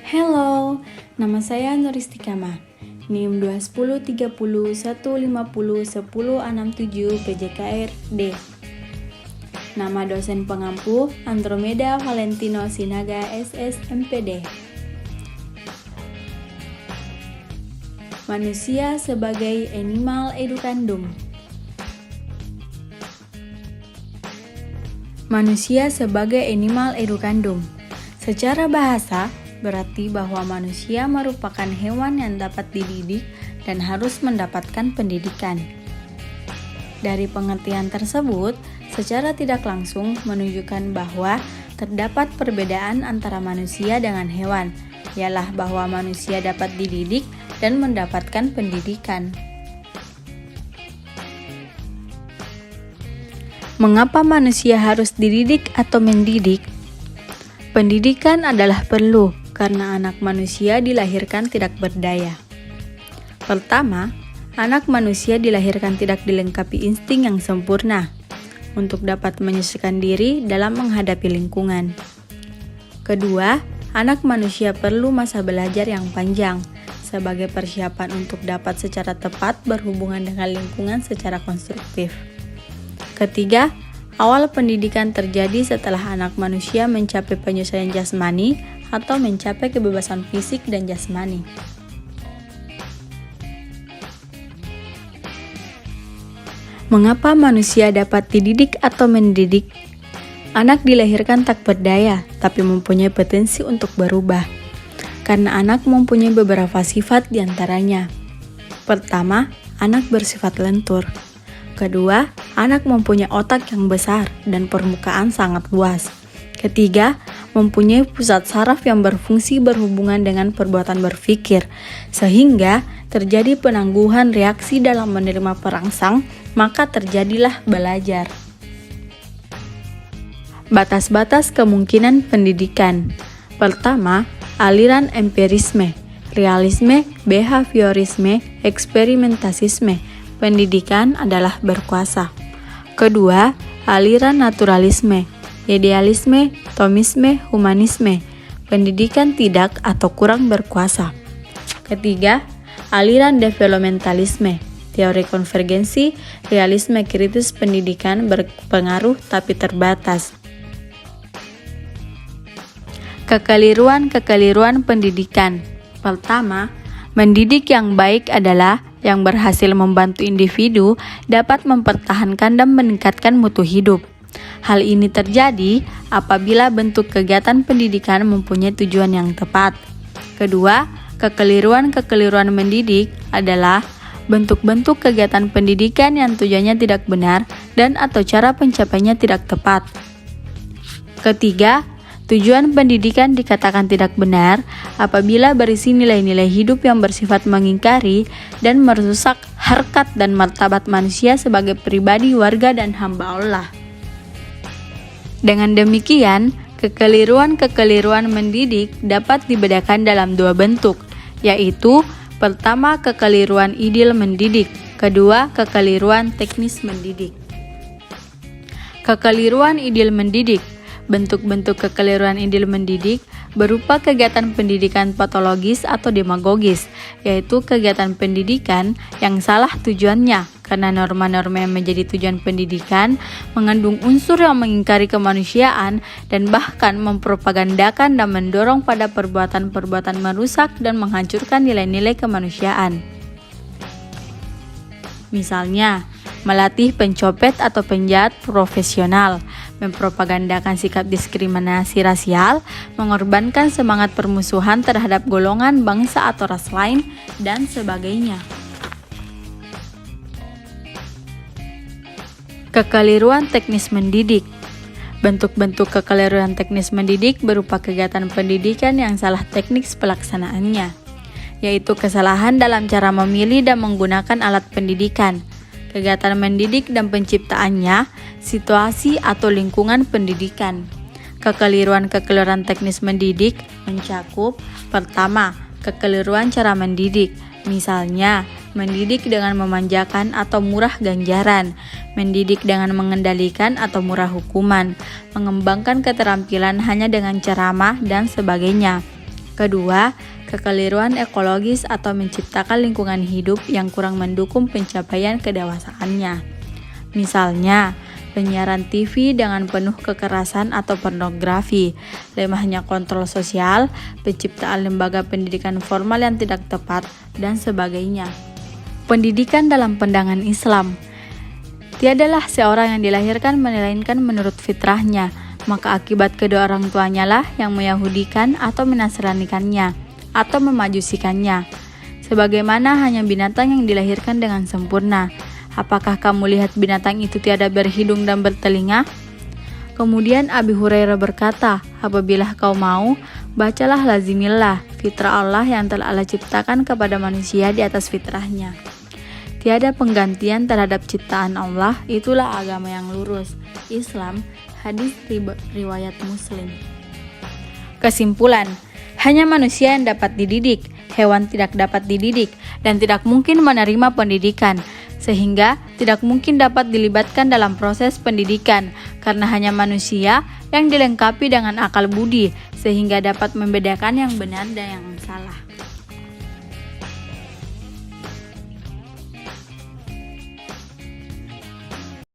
Hello, nama saya Nuristikama, NIM 21030150167 PJKR-D. Nama dosen pengampu Andromeda Valentino Sinaga SS MPD. Manusia sebagai animal educandum. Manusia sebagai animal educandum. Secara bahasa, berarti bahwa manusia merupakan hewan yang dapat dididik dan harus mendapatkan pendidikan. Dari pengertian tersebut, secara tidak langsung menunjukkan bahwa terdapat perbedaan antara manusia dengan hewan, ialah bahwa manusia dapat dididik dan mendapatkan pendidikan. Mengapa manusia harus dididik atau mendidik? Pendidikan adalah perlu karena anak manusia dilahirkan tidak berdaya. Pertama, anak manusia dilahirkan tidak dilengkapi insting yang sempurna untuk dapat menyesuaikan diri dalam menghadapi lingkungan. Kedua, anak manusia perlu masa belajar yang panjang sebagai persiapan untuk dapat secara tepat berhubungan dengan lingkungan secara konstruktif. Ketiga, awal pendidikan terjadi setelah anak manusia mencapai penyesuaian jasmani atau mencapai kebebasan fisik dan jasmani. Mengapa manusia dapat dididik atau mendidik? Anak dilahirkan tak berdaya, tapi mempunyai potensi untuk berubah. Karena anak mempunyai beberapa sifat diantaranya. Pertama, anak bersifat lentur. Kedua, anak mempunyai otak yang besar dan permukaan sangat luas. Ketiga, mempunyai pusat saraf yang berfungsi berhubungan dengan perbuatan berpikir, sehingga terjadi penangguhan reaksi dalam menerima perangsang, maka terjadilah belajar. Batas-batas kemungkinan pendidikan. Pertama, aliran empirisme, realisme, behaviorisme, eksperimentasisme. Pendidikan adalah berkuasa. Kedua, aliran naturalisme, idealisme, Thomisme, humanisme. Pendidikan tidak atau kurang berkuasa. Ketiga, aliran developmentalisme, teori konvergensi, realisme kritis. Pendidikan berpengaruh tapi terbatas. Kekeliruan pendidikan. Pertama, mendidik yang baik adalah yang berhasil membantu individu dapat mempertahankan dan meningkatkan mutu hidup. Hal ini terjadi apabila bentuk kegiatan pendidikan mempunyai tujuan yang tepat. Kedua, kekeliruan mendidik adalah bentuk-bentuk kegiatan pendidikan yang tujuannya tidak benar dan atau cara pencapaiannya tidak tepat. Ketiga, tujuan pendidikan dikatakan tidak benar apabila berisi nilai-nilai hidup yang bersifat mengingkari dan merusak harkat dan martabat manusia sebagai pribadi, warga, dan hamba Allah. Dengan demikian, kekeliruan mendidik dapat dibedakan dalam dua bentuk, yaitu pertama, kekeliruan ideal mendidik, kedua, kekeliruan teknis mendidik. Kekeliruan ideal mendidik. Bentuk-bentuk kekeliruan ideal mendidik berupa kegiatan pendidikan patologis atau demagogis, yaitu kegiatan pendidikan yang salah tujuannya karena norma-norma yang menjadi tujuan pendidikan mengandung unsur yang mengingkari kemanusiaan dan bahkan mempropagandakan dan mendorong pada perbuatan-perbuatan merusak dan menghancurkan nilai-nilai kemanusiaan. Misalnya, melatih pencopet atau penjahat profesional, mempropagandakan sikap diskriminasi rasial, mengorbankan semangat permusuhan terhadap golongan, bangsa atau ras lain, dan sebagainya. Kekeliruan teknis mendidik. Bentuk-bentuk kekeliruan teknis mendidik berupa kegiatan pendidikan yang salah teknis pelaksanaannya, yaitu kesalahan dalam cara memilih dan menggunakan alat pendidikan, kegiatan mendidik dan penciptaannya, situasi atau lingkungan pendidikan. Kekeliruan teknis mendidik mencakup pertama, kekeliruan cara mendidik, misalnya mendidik dengan memanjakan atau murah ganjaran, mendidik dengan mengendalikan atau murah hukuman, mengembangkan keterampilan hanya dengan ceramah dan sebagainya. Kedua, kekeliruan ekologis atau menciptakan lingkungan hidup yang kurang mendukung pencapaian kedewasaannya. Misalnya, penyiaran TV dengan penuh kekerasan atau pornografi, lemahnya kontrol sosial, penciptaan lembaga pendidikan formal yang tidak tepat, dan sebagainya. Pendidikan dalam pandangan Islam. Tiadalah seorang yang dilahirkan melainkan menurut fitrahnya, maka akibat kedua orang tuanya lah yang meyahudikan atau menasranikannya, atau memajusikannya. Sebagaimana hanya binatang yang dilahirkan dengan sempurna. Apakah kamu lihat binatang itu tiada berhidung dan bertelinga? Kemudian Abi Hurairah berkata, apabila kau mau, bacalah lazimillah, fitrah Allah yang telah Allah ciptakan kepada manusia di atas fitrahnya. Tiada penggantian terhadap ciptaan Allah, itulah agama yang lurus, Islam, hadis riwayat Muslim. Kesimpulan, hanya manusia yang dapat dididik, hewan tidak dapat dididik, dan tidak mungkin menerima pendidikan, sehingga tidak mungkin dapat dilibatkan dalam proses pendidikan, karena hanya manusia yang dilengkapi dengan akal budi, sehingga dapat membedakan yang benar dan yang salah.